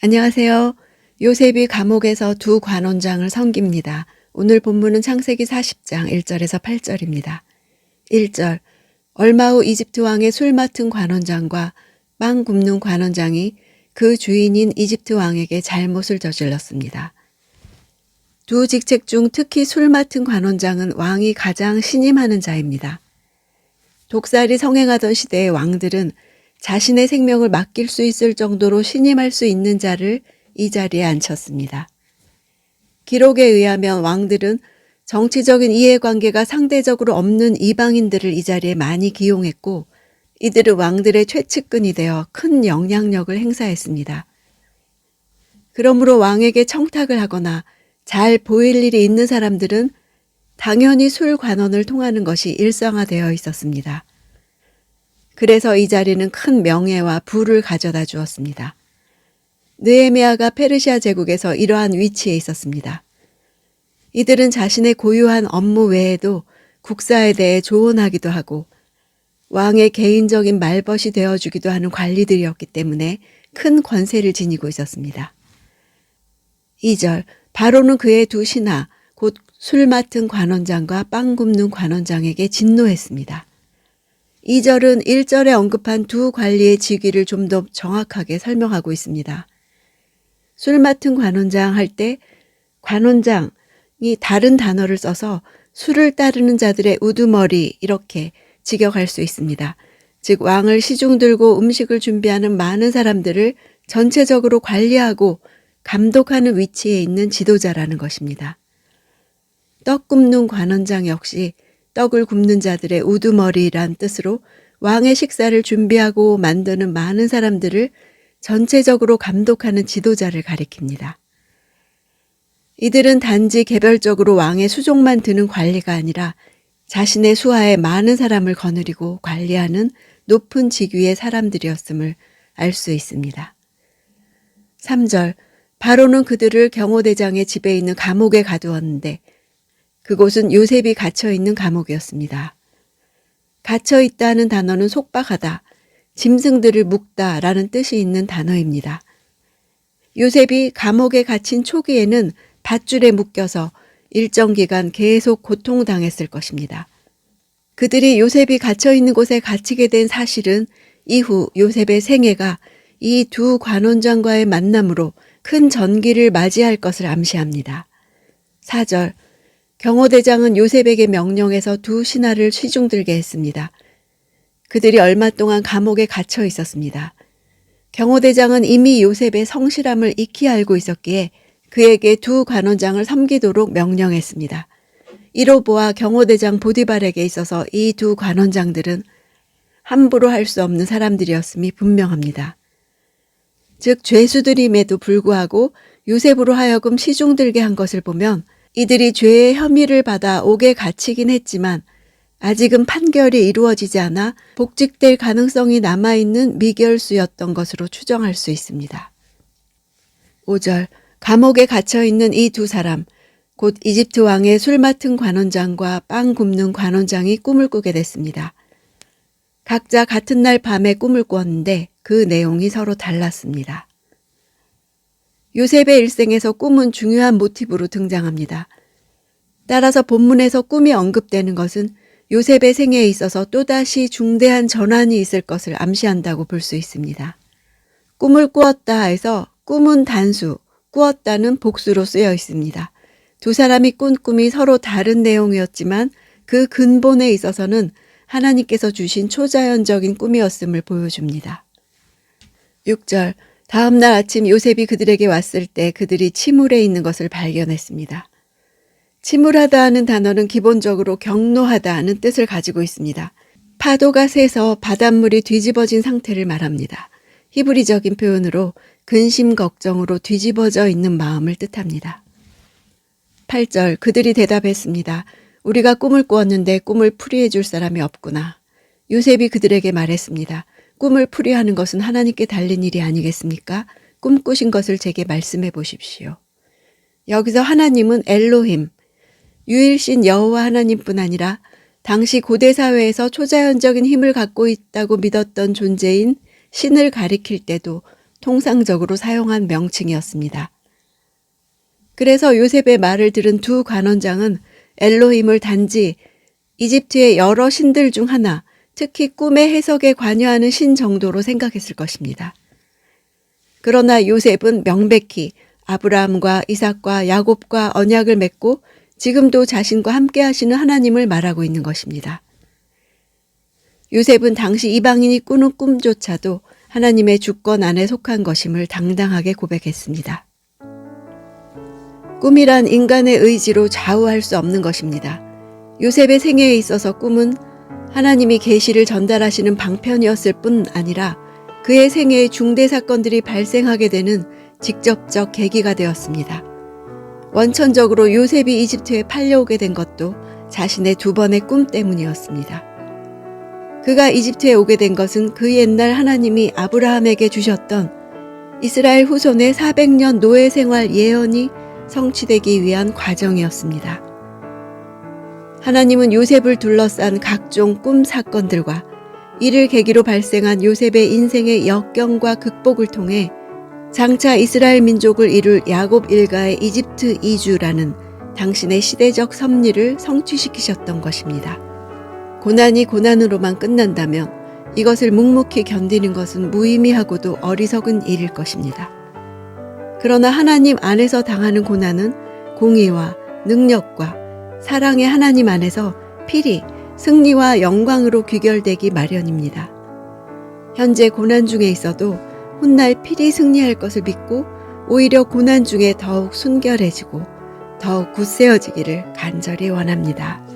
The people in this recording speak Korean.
안녕하세요. 요셉이 감옥에서 두 관원장을 섬깁니다. 오늘 본문은 창세기 40장 1절에서 8절입니다. 1절. 얼마 후 이집트 왕의 술 맡은 관원장과 빵 굽는 관원장이 그 주인인 이집트 왕에게 잘못을 저질렀습니다. 두 직책 중 특히 술 맡은 관원장은 왕이 가장 신임하는 자입니다. 독살이 성행하던 시대의 왕들은 자신의 생명을 맡길 수 있을 정도로 신임할 수 있는 자를 이 자리에 앉혔습니다. 기록에 의하면 왕들은 정치적인 이해관계가 상대적으로 없는 이방인들을 이 자리에 많이 기용했고 이들은 왕들의 최측근이 되어 큰 영향력을 행사했습니다. 그러므로 왕에게 청탁을 하거나 잘 보일 일이 있는 사람들은 당연히 술 관원을 통하는 것이 일상화되어 있었습니다. 그래서 이 자리는 큰 명예와 부를 가져다 주었습니다. 느헤미야가 페르시아 제국에서 이러한 위치에 있었습니다. 이들은 자신의 고유한 업무 외에도 국사에 대해 조언하기도 하고 왕의 개인적인 말벗이 되어주기도 하는 관리들이었기 때문에 큰 권세를 지니고 있었습니다. 2절. 바로는 그의 두 신하 곧 술 맡은 관원장과 빵 굽는 관원장에게 진노했습니다. 2절은 1절에 언급한 두 관리의 직위를 좀 더 정확하게 설명하고 있습니다. 술 맡은 관원장 할 때 관원장이 다른 단어를 써서 술을 따르는 자들의 우두머리 이렇게 직역할 수 있습니다. 즉 왕을 시중 들고 음식을 준비하는 많은 사람들을 전체적으로 관리하고 감독하는 위치에 있는 지도자라는 것입니다. 떡 굽는 관원장 역시 떡을 굽는 자들의 우두머리란 뜻으로 왕의 식사를 준비하고 만드는 많은 사람들을 전체적으로 감독하는 지도자를 가리킵니다. 이들은 단지 개별적으로 왕의 수종만 드는 관리가 아니라 자신의 수하에 많은 사람을 거느리고 관리하는 높은 직위의 사람들이었음을 알 수 있습니다. 3절. 바로는 그들을 경호대장의 집에 있는 감옥에 가두었는데 그곳은 요셉이 갇혀있는 감옥이었습니다. 갇혀있다는 단어는 속박하다, 짐승들을 묶다 라는 뜻이 있는 단어입니다. 요셉이 감옥에 갇힌 초기에는 밧줄에 묶여서 일정 기간 계속 고통당했을 것입니다. 그들이 요셉이 갇혀있는 곳에 갇히게 된 사실은 이후 요셉의 생애가 이 두 관원장과의 만남으로 큰 전기를 맞이할 것을 암시합니다. 4절. 경호대장은 요셉에게 명령해서 두 신하를 시중들게 했습니다. 그들이 얼마 동안 감옥에 갇혀 있었습니다. 경호대장은 이미 요셉의 성실함을 익히 알고 있었기에 그에게 두 관원장을 섬기도록 명령했습니다. 이로 보아 경호대장 보디발에게 있어서 이 두 관원장들은 함부로 할 수 없는 사람들이었음이 분명합니다. 즉 죄수들임에도 불구하고 요셉으로 하여금 시중들게 한 것을 보면 이들이 죄의 혐의를 받아 옥에 갇히긴 했지만 아직은 판결이 이루어지지 않아 복직될 가능성이 남아있는 미결수였던 것으로 추정할 수 있습니다. 5절. 감옥에 갇혀있는 이 두 사람, 곧 이집트 왕의 술 맡은 관원장과 빵 굽는 관원장이 꿈을 꾸게 됐습니다. 각자 같은 날 밤에 꿈을 꾸었는데 그 내용이 서로 달랐습니다. 요셉의 일생에서 꿈은 중요한 모티브로 등장합니다. 따라서 본문에서 꿈이 언급되는 것은 요셉의 생애에 있어서 또다시 중대한 전환이 있을 것을 암시한다고 볼 수 있습니다. 꿈을 꾸었다 해서 꿈은 단수, 꾸었다는 복수로 쓰여 있습니다. 두 사람이 꾼 꿈이 서로 다른 내용이었지만 그 근본에 있어서는 하나님께서 주신 초자연적인 꿈이었음을 보여줍니다. 6절. 다음 날 아침 요셉이 그들에게 왔을 때 그들이 침울해 있는 것을 발견했습니다. 침울하다 하는 단어는 기본적으로 경노하다 하는 뜻을 가지고 있습니다. 파도가 세서 바닷물이 뒤집어진 상태를 말합니다. 히브리적인 표현으로 근심 걱정으로 뒤집어져 있는 마음을 뜻합니다. 8절. 그들이 대답했습니다. 우리가 꿈을 꾸었는데 꿈을 풀이해 줄 사람이 없구나. 요셉이 그들에게 말했습니다. 꿈을 풀이하는 것은 하나님께 달린 일이 아니겠습니까? 꿈꾸신 것을 제게 말씀해 보십시오. 여기서 하나님은 엘로힘, 유일신 여호와 하나님뿐 아니라 당시 고대 사회에서 초자연적인 힘을 갖고 있다고 믿었던 존재인 신을 가리킬 때도 통상적으로 사용한 명칭이었습니다. 그래서 요셉의 말을 들은 두 관원장은 엘로힘을 단지 이집트의 여러 신들 중 하나, 특히 꿈의 해석에 관여하는 신 정도로 생각했을 것입니다. 그러나 요셉은 명백히 아브라함과 이삭과 야곱과 언약을 맺고 지금도 자신과 함께 하시는 하나님을 말하고 있는 것입니다. 요셉은 당시 이방인이 꾸는 꿈조차도 하나님의 주권 안에 속한 것임을 당당하게 고백했습니다. 꿈이란 인간의 의지로 좌우할 수 없는 것입니다. 요셉의 생애에 있어서 꿈은 하나님이 계시를 전달하시는 방편이었을 뿐 아니라 그의 생애에 중대 사건들이 발생하게 되는 직접적 계기가 되었습니다. 원천적으로 요셉이 이집트에 팔려오게 된 것도 자신의 두 번의 꿈 때문이었습니다. 그가 이집트에 오게 된 것은 그 옛날 하나님이 아브라함에게 주셨던 이스라엘 후손의 400년 노예 생활 예언이 성취되기 위한 과정이었습니다. 하나님은 요셉을 둘러싼 각종 꿈 사건들과 이를 계기로 발생한 요셉의 인생의 역경과 극복을 통해 장차 이스라엘 민족을 이룰 야곱 일가의 이집트 이주라는 당신의 시대적 섭리를 성취시키셨던 것입니다. 고난이 고난으로만 끝난다면 이것을 묵묵히 견디는 것은 무의미하고도 어리석은 일일 것입니다. 그러나 하나님 안에서 당하는 고난은 공의와 능력과 사랑의 하나님 안에서 필히 승리와 영광으로 귀결되기 마련입니다. 현재 고난 중에 있어도 훗날 필히 승리할 것을 믿고 오히려 고난 중에 더욱 순결해지고 더욱 굳세어지기를 간절히 원합니다.